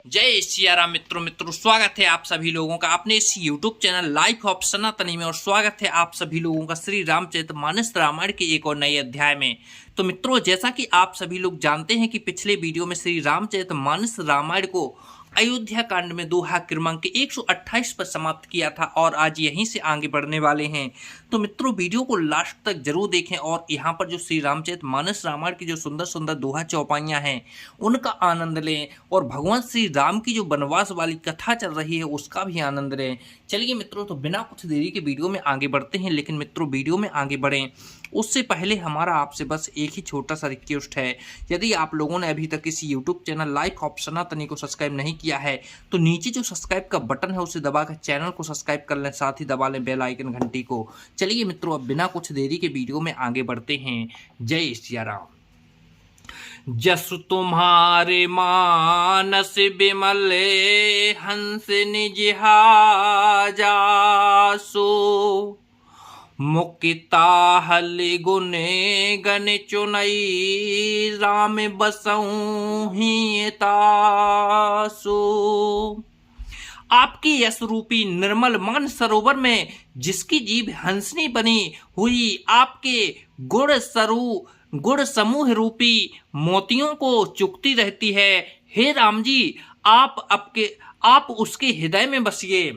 जय सिया राम मित्रों स्वागत है आप सभी लोगों का अपने इस YouTube चैनल लाइफ ऑफ सनातनी में। और स्वागत है आप सभी लोगों का श्री रामचरितमानस रामायण के एक और नए अध्याय में। तो मित्रों, जैसा कि आप सभी लोग जानते हैं कि पिछले वीडियो में श्री रामचरितमानस रामायण को अयोध्या कांड में दोहा क्रमांक 128 पर समाप्त किया था और आज यहीं से आगे बढ़ने वाले हैं। तो मित्रों, वीडियो को लास्ट तक जरूर देखें और यहाँ पर जो श्री रामचरितमानस रामायण की जो सुंदर सुंदर दोहा चौपाइयाँ हैं उनका आनंद लें और भगवान श्री राम की जो वनवास वाली कथा चल रही है उसका भी आनंद लें। चलिए मित्रों, तो बिना कुछ देरी के वीडियो में आगे बढ़ते हैं। लेकिन मित्रों, वीडियो में आगे बढ़ें उससे पहले हमारा आपसे बस एक ही छोटा सा रिक्वेस्ट है। यदि आप लोगों ने अभी तक इस YouTube चैनल लाइफ ऑफ सनातनी को सब्सक्राइब नहीं किया है तो नीचे जो सब्सक्राइब का बटन है उसे दबाकर चैनल को सब्सक्राइब कर लें, साथ ही दबा लें बेल आइकन घंटी को। चलिए मित्रों, अब बिना कुछ देरी के वीडियो में आगे बढ़ते हैं। जय सिया राम। जसु तुम्हारे मानस बिमल हंस निज जासो, मुकिता हल गुने गण चुनई राम बसऊं ही तासो। आपकी यश रूपी निर्मल मान सरोवर में जिसकी जीभ हंसनी बनी हुई आपके गुण समूह रूपी मोतियों को चुगती रहती है। हे राम जी, आप उसके हृदय में बसिए।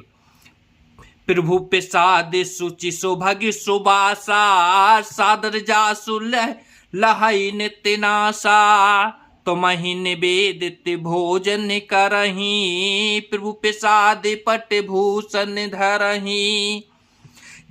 प्रभु प्रसाद सुचि सौभाग्य सुबासा, सादर जासु लहई नित्य नासा। तुम्हि निवेदित भोजन करही, प्रभु प्रसाद पट भूषण धरही।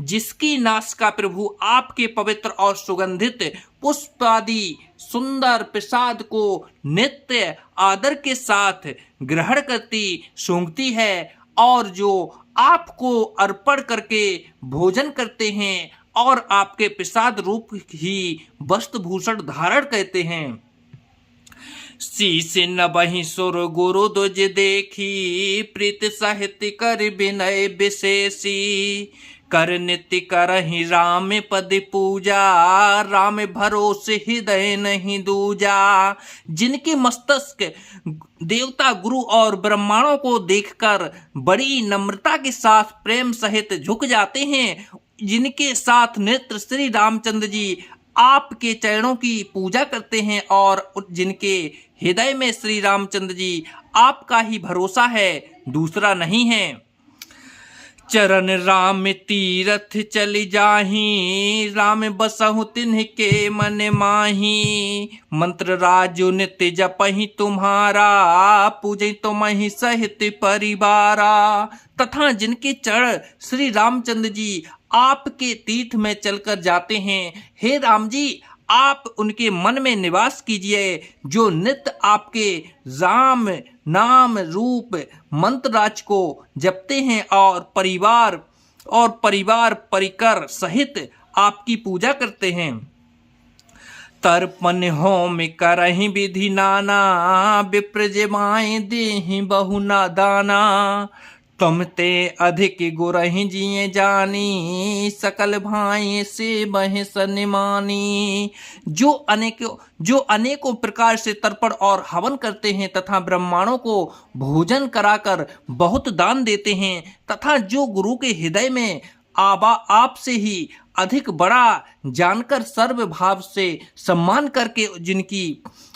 जिसकी नासिका प्रभु आपके पवित्र और सुगंधित पुष्प आदि सुंदर प्रसाद को नित्य आदर के साथ ग्रहण करती सूंघती है और जो आपको अर्पण करके भोजन करते हैं और आपके प्रसाद रूप ही वस्त्र भूषण धारण करते हैं। शीश नबहि सुर गुरु दुज देखी, प्रीत साहित्य कर विनय विशेषी। कर नित्य करहि राम पद पूजा, राम भरोसे हृदय नहीं दूजा। जिनके मस्तक देवता गुरु और ब्रह्मांडों को देखकर बड़ी नम्रता के साथ प्रेम सहित झुक जाते हैं, जिनके साथ नेत्र श्री रामचंद्र जी आपके चरणों की पूजा करते हैं और जिनके हृदय में श्री रामचंद्र जी आपका ही भरोसा है, दूसरा नहीं है। चरण राम तीरथ चली जाही, राम बसहु तिन्ह के मन माही। मंत्र राजु नित्य जपहि तुम्हारा, पूजै तुम्हि सहित परिवारा। तथा जिनके चरण श्री रामचंद्र जी आपके तीर्थ में चलकर जाते हैं, हे राम जी आप उनके मन में निवास कीजिए। जो नित्य आपके राम नाम रूप मंत्रराज को जपते हैं और परिवार परिकर सहित आपकी पूजा करते हैं। तर्पण होम करहि विधि नाना, विप्र जमाए देहि बहु ना दाना। तुम ते अधिक गुरहि जिए जानी, सकल भाई से बह सन्मानी। जो अनेकों प्रकार से तर्पण और हवन करते हैं तथा ब्राह्मणों को भोजन कराकर बहुत दान देते हैं, तथा जो गुरु के हृदय में आपसे ही अधिक बड़ा जानकर सर्व भाव से सम्मान करके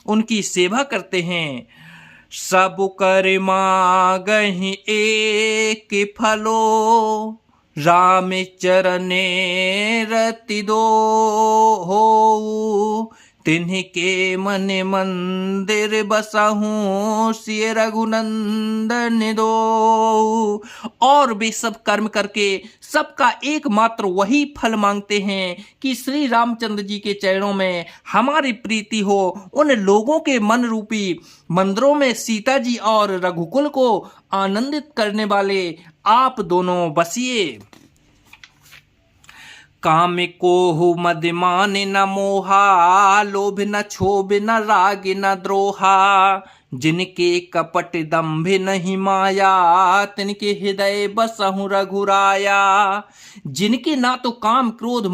उनकी सेवा करते हैं। सब कर मागहि एक फलो, राम चरणे रति दो हो। तिन्हि के मन मंदिर बसहूँ, सिय रघुनंदन दो। और वे सब कर्म करके सबका एकमात्र वही फल मांगते हैं कि श्री रामचंद्र जी के चरणों में हमारी प्रीति हो। उन लोगों के मन रूपी मंदिरों में सीता जी और रघुकुल को आनंदित करने वाले आप दोनों बसिए। काम कोहु मदिमान न मोहा, लोभ न क्षोभ न राग न द्रोहा। जिनके कपट दंभ नहीं माया, तिनके हृदय बसहु रघुराया। जिनके ना तो काम क्रोध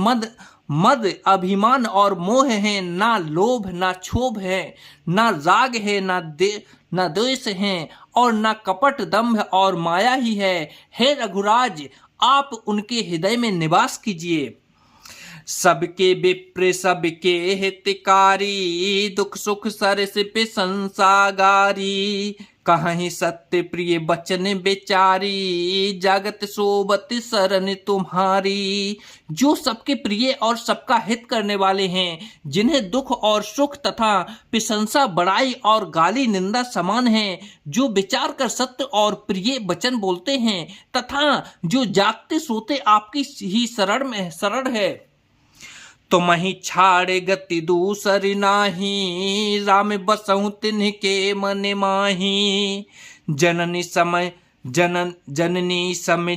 मद अभिमान और मोह है, ना लोभ ना क्षोभ है, ना राग है, ना द्वेष है, और न कपट दंभ और माया ही है। हे रघुराज, आप उनके हृदय में निवास कीजिए। सबके विप्र सबके हितकारी, दुख सुख सरस पे संसागारी। कहीं सत्य प्रिय बचन बेचारी, जागत सोबत शरण तुम्हारी। जो सबके प्रिय और सबका हित करने वाले हैं, जिन्हें दुख और सुख तथा प्रशंसा बड़ाई और गाली निंदा समान है, जो विचार कर सत्य और प्रिय वचन बोलते हैं, तथा जो जागते सोते आपकी ही शरण है। तुम ही छाड़े गति दूसरी नाही, राम बसहु तिन्हके मन माही। जननी समय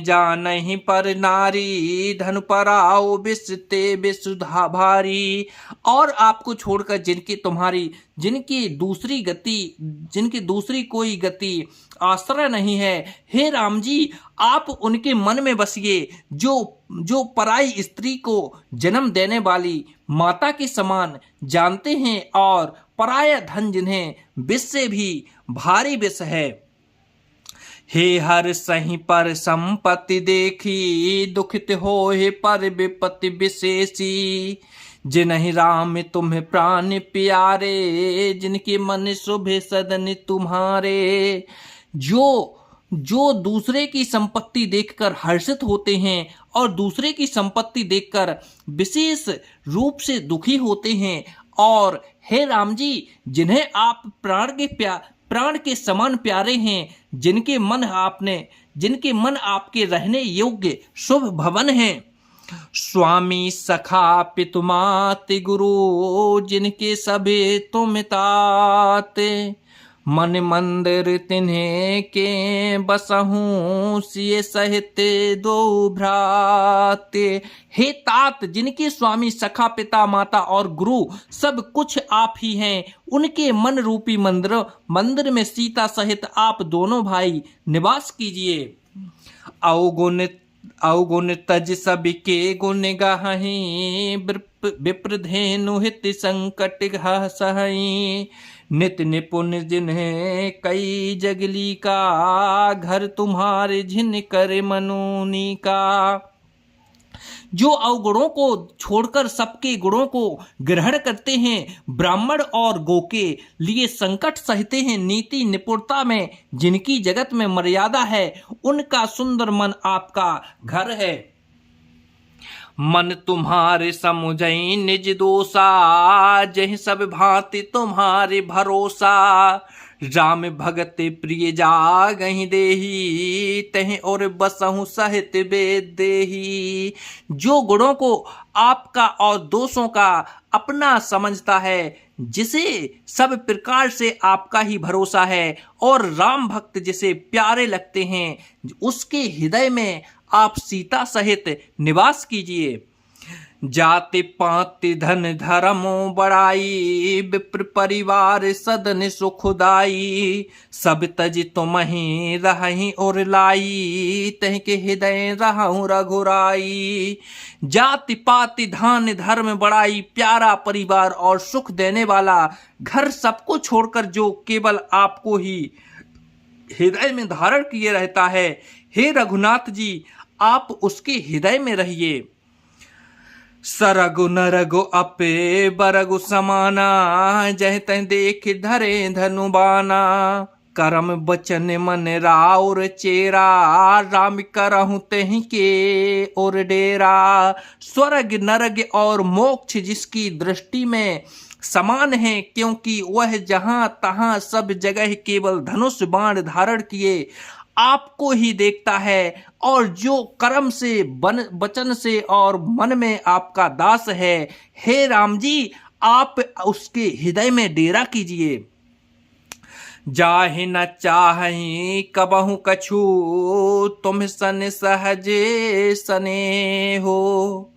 जानहि पर नारी, धन पराओ बिसते बिसुधा भारी। और आपको छोड़कर जिनकी दूसरी कोई गति आश्रय नहीं है, हे राम जी, आप उनके मन में बसिए। जो पराई स्त्री को जन्म देने वाली माता के समान जानते हैं, और पराया धन जिन्हें विष से भी भारी विष है। हे हर सही पर संपत्ति देखी, दुखित होए पर विपत्ति विशेषी। जिन्हि राम तुम्हें प्राण प्यारे, जिनके मन शुभे सदन तुम्हारे। जो दूसरे की संपत्ति देखकर हर्षित होते हैं और दूसरे की संपत्ति देखकर विशेष रूप से दुखी होते हैं, और हे राम जी, जिन्हें आप प्राण के समान प्यारे हैं, जिनके मन आपके रहने योग्य शुभ भवन हैं। स्वामी सखा पितुमात गुरु, जिनके सभी तुम तात। मन मंदिर तिन्हें के बसहूं, सिए सहित दो भ्राते। हे तात, जिनके स्वामी सखा पिता माता और गुरु सब कुछ आप ही हैं, उनके मन रूपी मंदिर में सीता सहित आप दोनों भाई निवास कीजिए। अवगुण तज सबके गुण गाहीं, विप्रधेनु हित संकट सहई। नित निपुण जिन्हें कई जगली का, घर तुम्हारे जिन कर मनूनी का। जो अवगुणों को छोड़कर सबके गुणों को ग्रहण करते हैं, ब्राह्मण और गो के लिए संकट सहते हैं, नीति निपुणता में जिनकी जगत में मर्यादा है, उनका सुंदर मन आपका घर है। मन तुम्हारे समुझई निज दोषा, जहि सब भांति तुम्हारे भरोसा। राम भगत प्रिय जागहि देही, तहि और बसहु सहित वेद देही। जो गुणों को आपका और दोषों का अपना समझता है, जिसे सब प्रकार से आपका ही भरोसा है, और राम भक्त जिसे प्यारे लगते हैं, उसके हृदय में आप सीता सहित निवास कीजिए। जाति पाति धन धर्मो बड़ाई, विप्र परिवार सदन सुखदाई। सब तज तुमहि रहहि और लाई, तहि के हृदय रहु रघुराई। जाति पाति धन धर्म बड़ाई, प्यारा परिवार और सुख देने वाला घर सबको छोड़कर जो केवल आपको ही हृदय में धारण किए रहता है, हे रघुनाथ जी, आप उसके हृदय में रहिए। सरगु नरगु अपे बरगु समाना, जह तह देख धरे धनुबाना। करम बचन मन राउर चेरा, राम करहु तहि के और डेरा। स्वर्ग नरग और मोक्ष जिसकी दृष्टि में समान है, क्योंकि वह जहां तहां सब जगह केवल धनुष बाण धारण किए आपको ही देखता है, और जो कर्म से वचन से और मन में आपका दास है, हे राम जी, आप उसके हृदय में डेरा कीजिए। जाहि न चाहि कबहु कछु, तुम सन सहजे सने हो।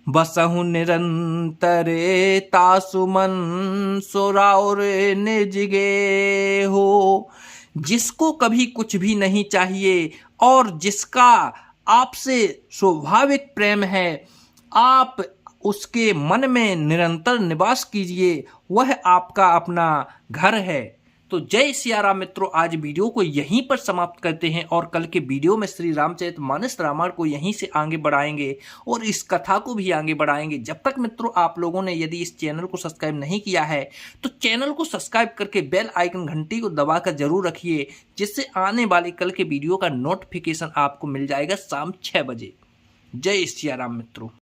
बसहु निरंतरे तासु मन, सोराउर निजगे हो। जिसको कभी कुछ भी नहीं चाहिए और जिसका आपसे स्वाभाविक प्रेम है, आप उसके मन में निरंतर निवास कीजिए, वह आपका अपना घर है। तो जय सिया राम मित्रों, आज वीडियो को यहीं पर समाप्त करते हैं और कल के वीडियो में श्री रामचरितमानस रामायण को यहीं से आगे बढ़ाएंगे और इस कथा को भी आगे बढ़ाएंगे। जब तक मित्रों आप लोगों ने यदि इस चैनल को सब्सक्राइब नहीं किया है तो चैनल को सब्सक्राइब करके बेल आइकन घंटी को दबाकर जरूर रखिए, जिससे आने वाले कल के वीडियो का नोटिफिकेशन आपको मिल जाएगा शाम 6 बजे। जय सिया राम मित्रों।